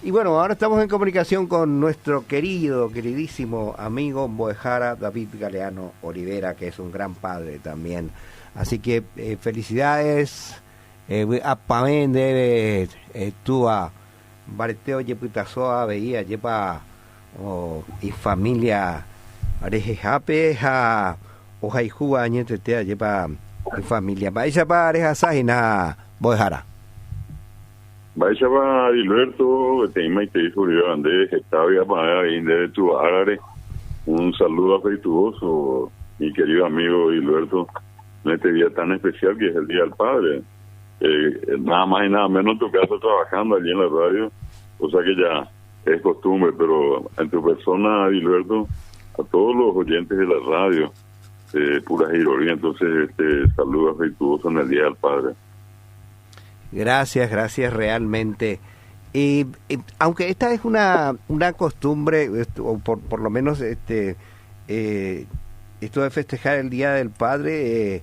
Y bueno, ahora estamos en comunicación con nuestro queridísimo amigo Boejara David Galeano Olivera, que es un gran padre también. Así que felicidades. Apamén debe tua bareteo yeputasoa veía yepa y familia arejejape ja ojaijua añetetea yepa y familia paisa pa arejasajina Boejara. Vaya va Alberto, te ima y te dijo yo Andrés, estaba ya para de tu árabe. Un saludo afectuoso, mi querido amigo Alberto, en este día tan especial que es el Día del Padre. Nada más y nada menos tu casa trabajando allí en la radio, o sea que ya es costumbre, pero en tu persona, Alberto, a todos los oyentes de la radio, pura giroría, entonces saludo afectuoso en el Día del Padre. Gracias realmente. Aunque esta es una costumbre, o por lo menos esto de festejar el Día del Padre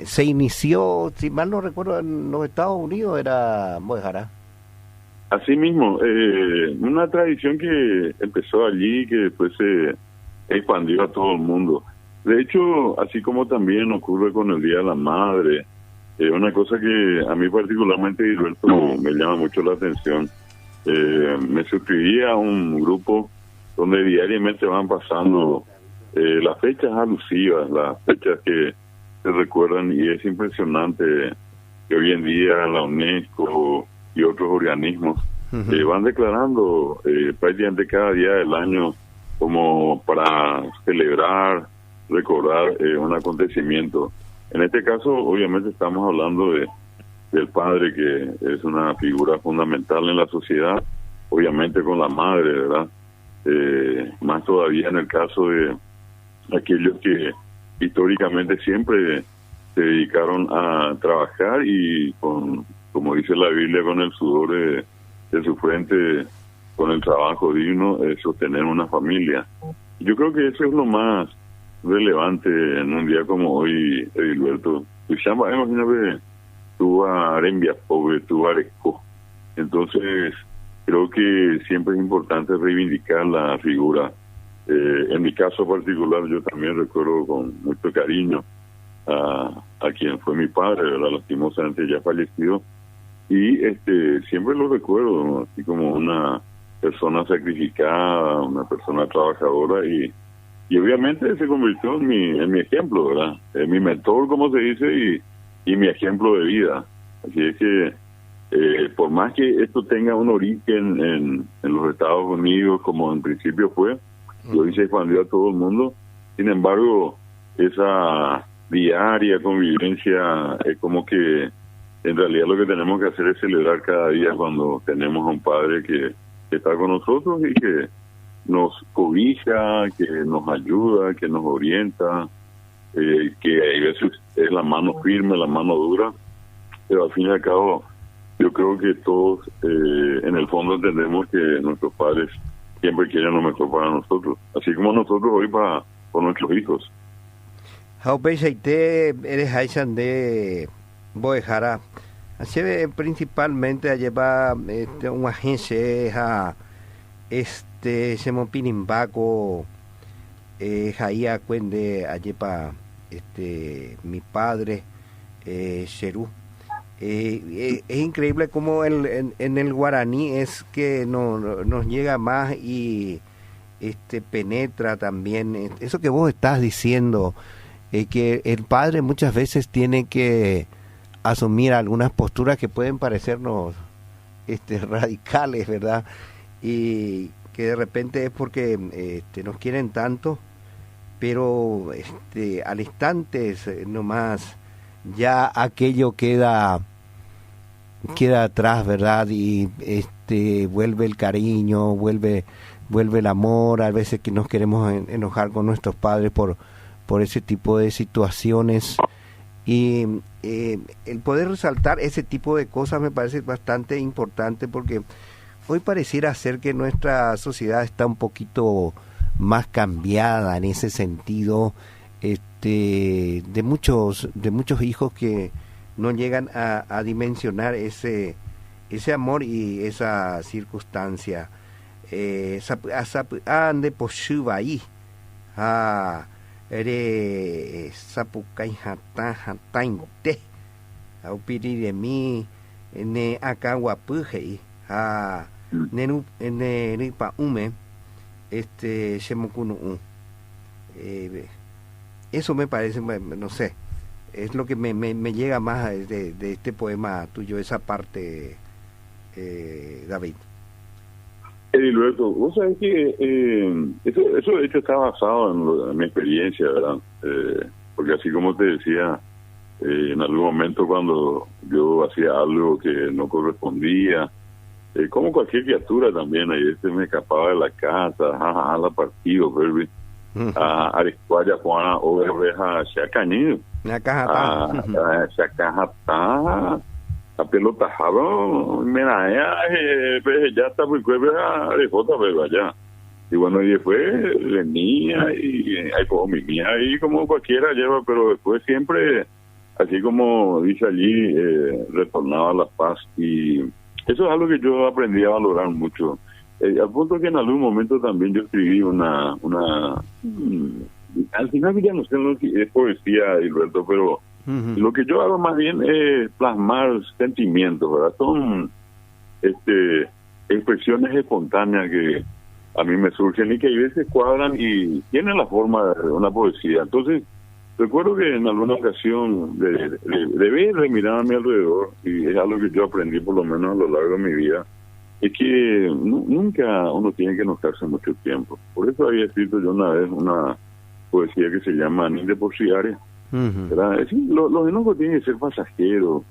se inició, si mal no recuerdo, en los Estados Unidos, era Boejara. Así mismo, una tradición que empezó allí, que después se expandió a todo el mundo. De hecho, así como también ocurre con el Día de la Madre, una cosa que a mí particularmente, Gilberto, me llama mucho la atención. Me suscribí a un grupo donde diariamente van pasando las fechas alusivas, las fechas que se recuerdan, y es impresionante que hoy en día la UNESCO y otros organismos van declarando prácticamente cada día del año como para celebrar, recordar un acontecimiento. En este caso, obviamente, estamos hablando del padre, que es una figura fundamental en la sociedad, obviamente con la madre, ¿verdad? Más todavía en el caso de aquellos que históricamente siempre se dedicaron a trabajar y como dice la Biblia, con el sudor de su frente, con el trabajo digno, sostener una familia. Yo creo que eso es lo más relevante en un día como hoy, Edilberto. Imagínate, tú arembia pobre, tú areco. Entonces, creo que siempre es importante reivindicar la figura. En mi caso particular, yo también recuerdo con mucho cariño a quien fue mi padre, ¿verdad? Lastimosamente ya fallecido, y siempre lo recuerdo, ¿no? Así como una persona sacrificada, una persona trabajadora, y obviamente se convirtió en mi ejemplo, ¿verdad? Mi mentor, como se dice, y mi ejemplo de vida. Así es que por más que esto tenga un origen en los Estados Unidos, como en principio fue, y hoy se expandió a todo el mundo, sin embargo, esa diaria convivencia es como que en realidad lo que tenemos que hacer es celebrar cada día cuando tenemos a un padre que está con nosotros y que nos cobija, que nos ayuda, que nos orienta, que a veces es la mano firme, la mano dura, pero al fin y al cabo yo creo que todos en el fondo entendemos que nuestros padres siempre quieren lo mejor para nosotros, así como nosotros hoy para nuestros hijos. Eres Aishan de Boejara, así principalmente a llevar una agencia se pinimbaco jaía cuende ayepa mi padre Sherú. Es increíble cómo en el guaraní es que nos llega más y penetra también eso que vos estás diciendo, que el padre muchas veces tiene que asumir algunas posturas que pueden parecernos radicales, ¿verdad? Y que de repente es porque nos quieren tanto, pero al instante nomás ya aquello queda atrás, ¿verdad? Y vuelve el cariño, vuelve el amor. A veces que nos queremos enojar con nuestros padres por ese tipo de situaciones, y el poder resaltar ese tipo de cosas me parece bastante importante, porque hoy pareciera ser que nuestra sociedad está un poquito más cambiada en ese sentido, de muchos hijos que no llegan a dimensionar ese ese amor y esa circunstancia. Ande poshuva ahí. Ere sapukai hatainte. Aupiri de mí, ne acá guapuje. Ne ripa ume. Shemokunu. Eso me parece, no sé, es lo que me llega más de este poema tuyo, esa parte, David. Luego, vos sabés que eso de hecho está basado en mi experiencia, ¿verdad? Porque así como te decía, en algún momento cuando yo hacía algo que no correspondía, como cualquier criatura también, ahí me escapaba de la casa, la partido, baby. Arisquaria Juana Oveja Chacaño. Chacajata. A pelota jaro, mira, ya está muy cueva de jota, ya. Y bueno, y después venía y hay como mi mía ahí como cualquiera lleva, pero después siempre, así como dice allí, retornaba a la paz. Y eso es algo que yo aprendí a valorar mucho. Al punto que en algún momento también yo escribí al final ya no sé lo que es poesía, Hilberto, pero lo que yo hago más bien es plasmar sentimientos, ¿verdad? Son expresiones espontáneas que a mí me surgen y que a veces cuadran y tienen la forma de una poesía. Entonces, recuerdo que en alguna ocasión de ver, de mirar a mi alrededor, y es algo que yo aprendí por lo menos a lo largo de mi vida, es que nunca uno tiene que enojarse mucho tiempo. Por eso había escrito yo una vez una poesía que se llama Ninde por Ciaria. ¿Verdad? Es decir, los enojos tienen que ser pasajeros,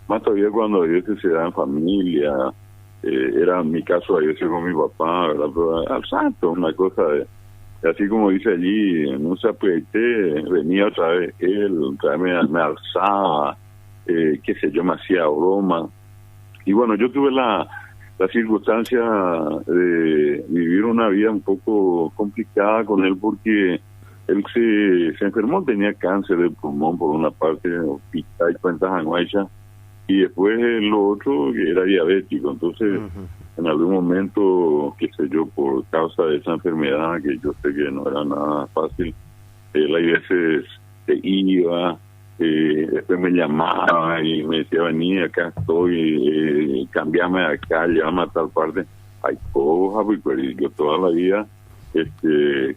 más todavía cuando a veces se da en familia. Era mi caso a veces con mi papá, ¿verdad? Pero al santo, una cosa así como dice allí, en un zapuete venía otra vez él, otra vez me alzaba, qué sé yo, me hacía broma. Y bueno, yo tuve la circunstancia de vivir una vida un poco complicada con él porque él se enfermó, tenía cáncer de pulmón por una parte, hospital y cuentas anuallas, y después lo otro que era diabético. Entonces, en algún momento, qué sé yo, por causa de esa enfermedad, que yo sé que no era nada fácil, él a veces se iba, después me llamaba y me decía, vení, acá estoy, cambiame de acá, llévame a tal parte. Ay, coja, pues yo toda la vida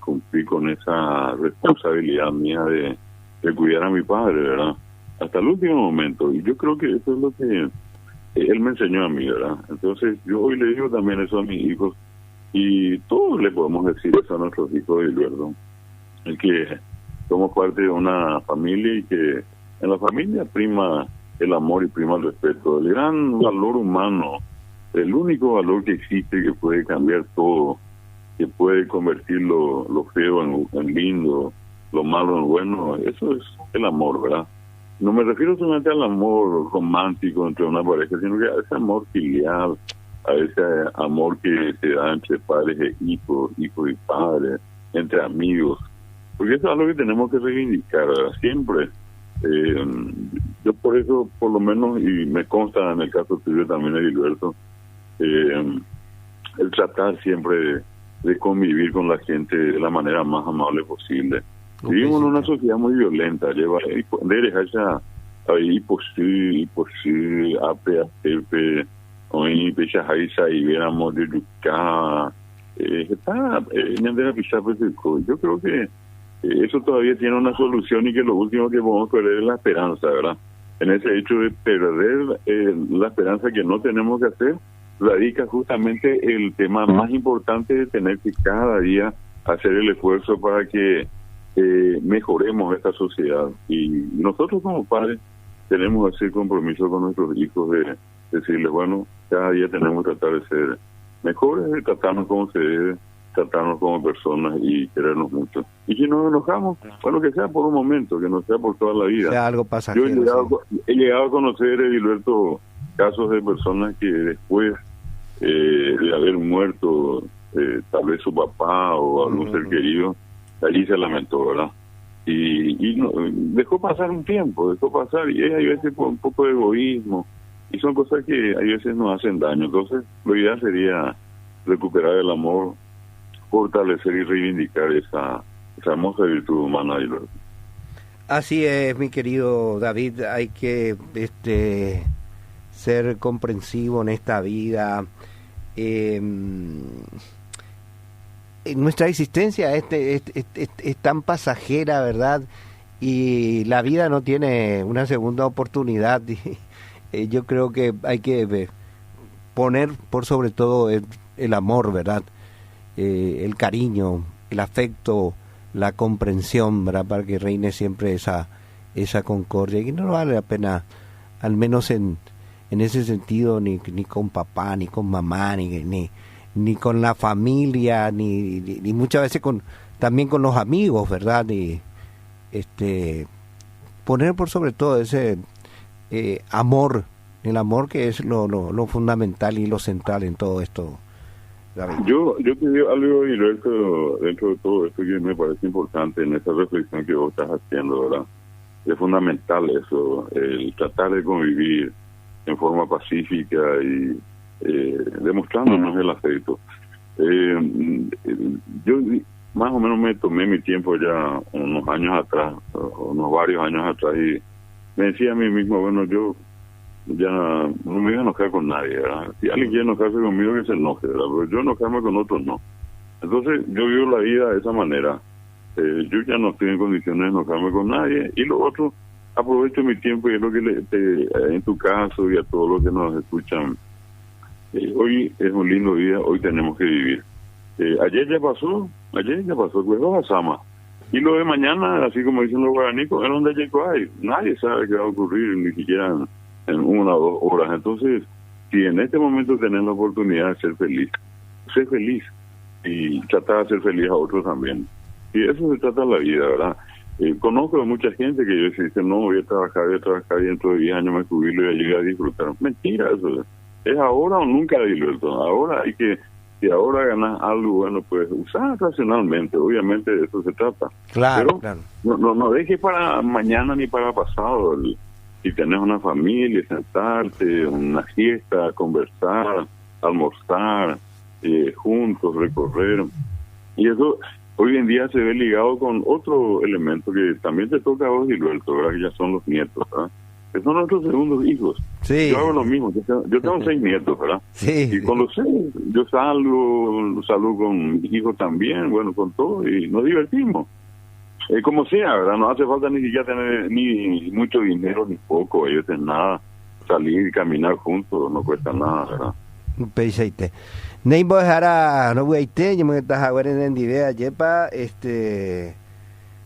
cumplí con esa responsabilidad mía de cuidar a mi padre, ¿verdad? Hasta el último momento. Y yo creo que eso es lo que él me enseñó a mí, ¿verdad? Entonces, yo hoy le digo también eso a mis hijos, y todos le podemos decir eso a nuestros hijos, Hilberto, el que somos parte de una familia y que en la familia prima el amor y prima el respeto. El gran valor humano, el único valor que existe que puede cambiar todo, que puede convertir lo feo en lindo, lo malo en bueno, eso es el amor, ¿verdad? No me refiero solamente al amor romántico entre una pareja, sino que a ese amor filial, a ese amor que se da entre padres e hijos y padres, entre amigos, porque eso es algo que tenemos que reivindicar, ¿verdad? Siempre. Yo por eso, por lo menos, y me consta en el caso tuyo también, Hilberto, el tratar siempre de convivir con la gente de la manera más amable posible. Vivimos en una sociedad muy violenta, lleva ahí por sí, ape, hoy pecha jaisa y viéramos de Lucá, yo creo que eso todavía tiene una solución y que lo último que podemos perder es la esperanza, ¿verdad? En ese hecho de perder la esperanza que no tenemos que hacer, radica justamente el tema más importante de tener que cada día hacer el esfuerzo para que mejoremos esta sociedad. Y nosotros como padres tenemos ese compromiso con nuestros hijos de decirles, bueno, cada día tenemos que tratar de ser mejores, de tratarnos como se debe, tratarnos como personas y querernos mucho. Y si nos enojamos, bueno, que sea por un momento, que no sea por toda la vida. Sea algo pasajero. Yo he llegado a conocer, Hilberto, casos de personas que después de haber muerto tal vez su papá o algún ser querido, allí se lamentó, ¿verdad? Y no, dejó pasar un tiempo, y hay veces por un poco de egoísmo, y son cosas que a veces nos hacen daño. Entonces, lo ideal sería recuperar el amor, fortalecer y reivindicar esa hermosa virtud humana. Así es, mi querido David, hay que ser comprensivo en esta vida. Nuestra existencia es tan pasajera, ¿verdad? Y la vida no tiene una segunda oportunidad. Yo creo que hay que poner por sobre todo el amor, ¿verdad? El cariño, el afecto, la comprensión, ¿verdad? Para que reine siempre esa concordia. Y no vale la pena, al menos en ese sentido, ni con papá, ni con mamá, ni con la familia, ni muchas veces también con los amigos, ¿verdad? Y poner por sobre todo ese amor, el amor que es lo fundamental y lo central en todo esto, David. Yo te digo algo, Gilberto, dentro de todo esto que me parece importante en esa reflexión que vos estás haciendo, ¿verdad? Es fundamental eso, el tratar de convivir en forma pacífica y demostrándonos el afecto. Yo más o menos me tomé mi tiempo ya unos años atrás, unos varios años atrás, y me decía a mí mismo, bueno, yo ya no me voy a enojar con nadie, ¿verdad? Si alguien quiere enojarse conmigo, que se enoje, ¿verdad? Pero yo enojarme con otros no. Entonces yo vivo la vida de esa manera. Yo ya no estoy en condiciones de enojarme con nadie, y lo otro, aprovecho mi tiempo, y es lo que en tu caso y a todos los que nos escuchan, hoy es un lindo día, hoy tenemos que vivir. Ayer ya pasó, pues dos asama. Y lo de mañana, así como dicen los guaranicos, es donde llegó ahí. Nadie sabe qué va a ocurrir, ni siquiera en 1 o 2 horas. Entonces, si en este momento tenés la oportunidad de ser feliz, sé feliz y tratar de ser feliz a otros también. Y eso se trata la vida, ¿verdad? Conozco a mucha gente que dice, no, voy a trabajar y dentro de 10 años me jubilo y ya llegué a disfrutar. Mentira, eso es ahora o nunca, Gilberto. Ahora hay que, si ahora ganas algo, bueno, pues usar racionalmente, obviamente de eso se trata. Claro, pero claro. No dejes para mañana ni para pasado. Si tenés una familia, sentarte, una fiesta, conversar, almorzar, juntos, recorrer. Y eso hoy en día se ve ligado con otro elemento que también te toca a vos, Gilberto, ¿verdad? Que ya son los nietos, ¿verdad? Que son nuestros segundos hijos. Sí. Yo hago lo mismo, yo tengo 6 nietos, ¿verdad? Sí. Y con los 6, yo salgo con mis hijos también, bueno, con todo, y nos divertimos. Como sea, ¿verdad? No hace falta ni siquiera tener ni mucho dinero, ni poco, a veces nada. Salir y caminar juntos no cuesta nada, ¿verdad? Perfecto. Neimbo Jara, no voy a irte, yo me estás ahora en idea, yepa,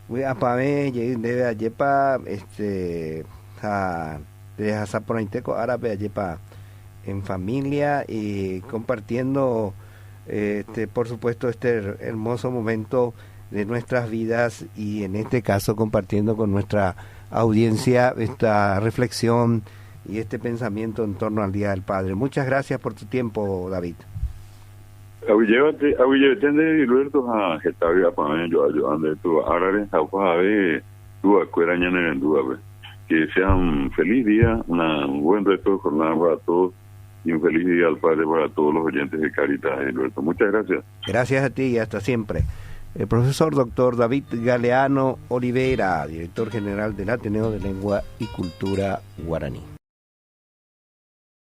voy a pagar, debe a yepa, de Jazaponaiteco árabe, yepa, en familia y compartiendo, por supuesto, este hermoso momento de nuestras vidas y en este caso compartiendo con nuestra audiencia esta reflexión y este pensamiento en torno al Día del Padre. Muchas gracias por tu tiempo, David. Gilberto a Getaria para yo ayudando tu arare a tu acueraña en duda, que sean feliz día, un buen resto de jornada para todos y un feliz día al Padre para todos los oyentes de Caritas, Gilberto. Muchas gracias. Gracias a ti y hasta siempre. El profesor doctor David Galeano Olivera, director general del Ateneo de Lengua y Cultura Guaraní.